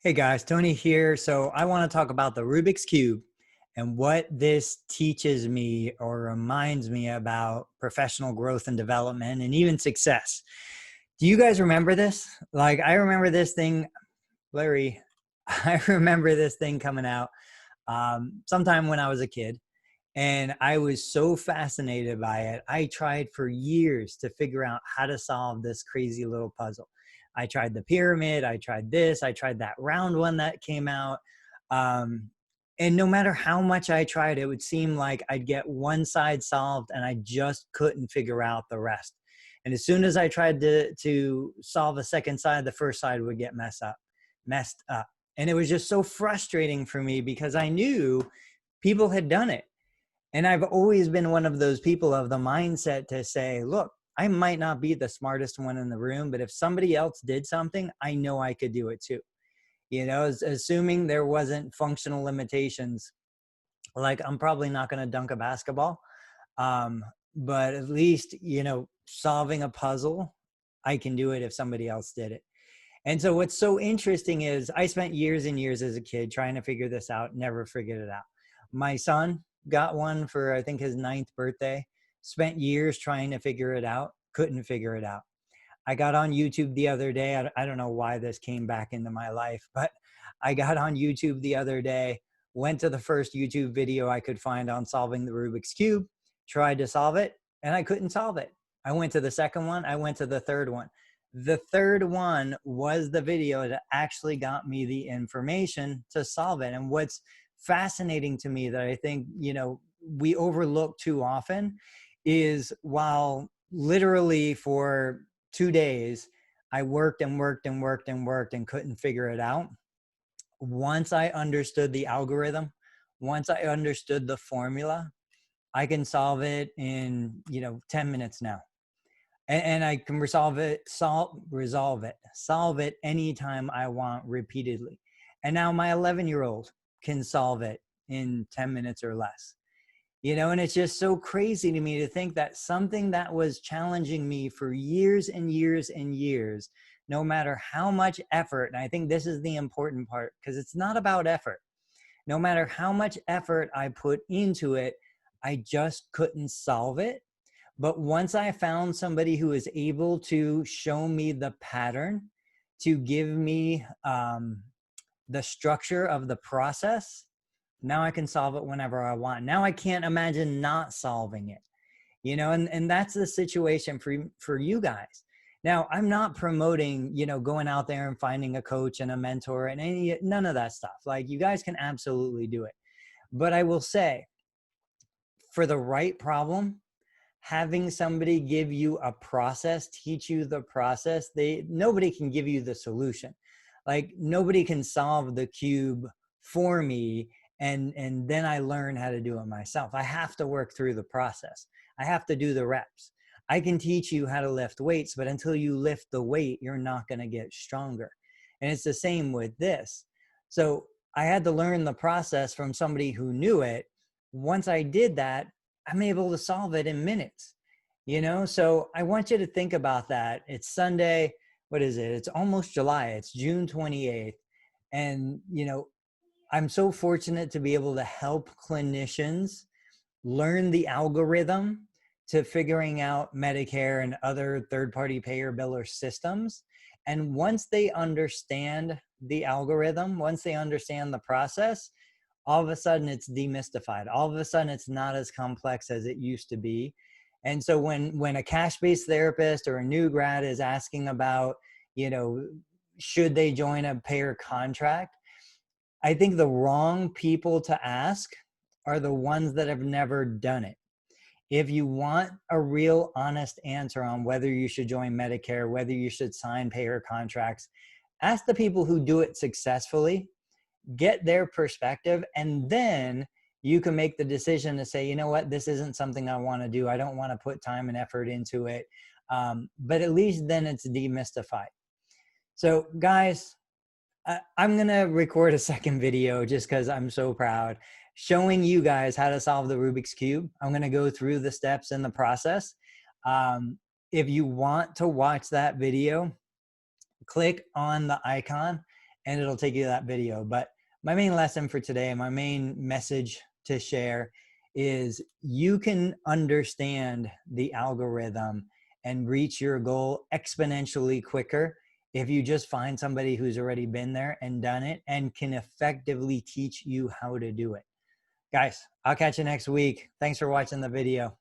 Hey guys, Tony here. So I want to talk about the Rubik's Cube and what this teaches me or reminds me about professional growth and development and even success. Do you guys remember this? Like, I remember this thing, Larry, I remember this thing coming out sometime when I was a kid. And I was so fascinated by it. I tried for years to figure out how to solve this crazy little puzzle. I tried the pyramid, I tried this, I tried that round one that came out. Um, and no matter how much I tried, it would seem like I'd get one side solved and I just couldn't figure out the rest. And as soon as I tried to solve a second side, the first side would get messed up. And it was just so frustrating for me because I knew people had done it. And I've always been one of those people of the mindset to say, look, I might not be the smartest one in the room, but if somebody else did something, I know I could do it too. Assuming there wasn't functional limitations, like I'm probably not going to dunk a basketball. But at least, solving a puzzle, I can do it if somebody else did it. And so what's so interesting is I spent years and years as a kid trying to figure this out, never figured it out. My son got one for, I think, his 9th birthday, spent years trying to figure it out, couldn't figure it out. I got on YouTube the other day. I don't know why this came back into my life, but I got on YouTube the other day, went to the first YouTube video I could find on solving the Rubik's Cube, tried to solve it, and I couldn't solve it. I went to the second one. I went to the third one. The third one was the video that actually got me the information to solve it. And what's fascinating to me that I think, we overlook too often is while literally for 2 days, I worked and worked and worked and worked and couldn't figure it out. Once I understood the algorithm, once I understood the formula, I can solve it in, 10 minutes now. And I can solve it anytime I want repeatedly. And now my 11-year-old can solve it in 10 minutes or less. And it's just so crazy to me to think that something that was challenging me for years and years and years, no matter how much effort, and I think this is the important part, because it's not about effort. No matter how much effort I put into it, I just couldn't solve it. But once I found somebody who was able to show me the pattern, to give me the structure of the process, now I can solve it whenever I want. Now I can't imagine not solving it, and that's the situation for you guys. Now, I'm not promoting, going out there and finding a coach and a mentor and none of that stuff. Like, you guys can absolutely do it. But I will say, for the right problem, having somebody give you a process, teach you the process, nobody can give you the solution. Like, nobody can solve the cube for me and then I learn how to do it myself. I have to work through the process. I have to do the reps. I can teach you how to lift weights, but until you lift the weight, you're not going to get stronger. And it's the same with this. So I had to learn the process from somebody who knew it. Once I did that, I'm able to solve it in minutes, So I want you to think about that. It's Sunday. What is it? It's almost July. It's June 28th. And, I'm so fortunate to be able to help clinicians learn the algorithm to figuring out Medicare and other third-party payer biller systems. And once they understand the algorithm, once they understand the process, all of a sudden it's demystified. All of a sudden it's not as complex as it used to be. And so when a cash-based therapist or a new grad is asking about, should they join a payer contract, I think the wrong people to ask are the ones that have never done it. If you want a real honest answer on whether you should join Medicare, whether you should sign payer contracts, ask the people who do it successfully, get their perspective, and then you can make the decision to say, you know what, this isn't something I want to do. I don't want to put time and effort into it. But at least then it's demystified. So guys, I'm going to record a second video just because I'm so proud, showing you guys how to solve the Rubik's Cube. I'm going to go through the steps in the process. If you want to watch that video, click on the icon and it'll take you to that video. But my main lesson for today, my main message to share is you can understand the algorithm and reach your goal exponentially quicker if you just find somebody who's already been there and done it and can effectively teach you how to do it. Guys, I'll catch you next week. Thanks for watching the video.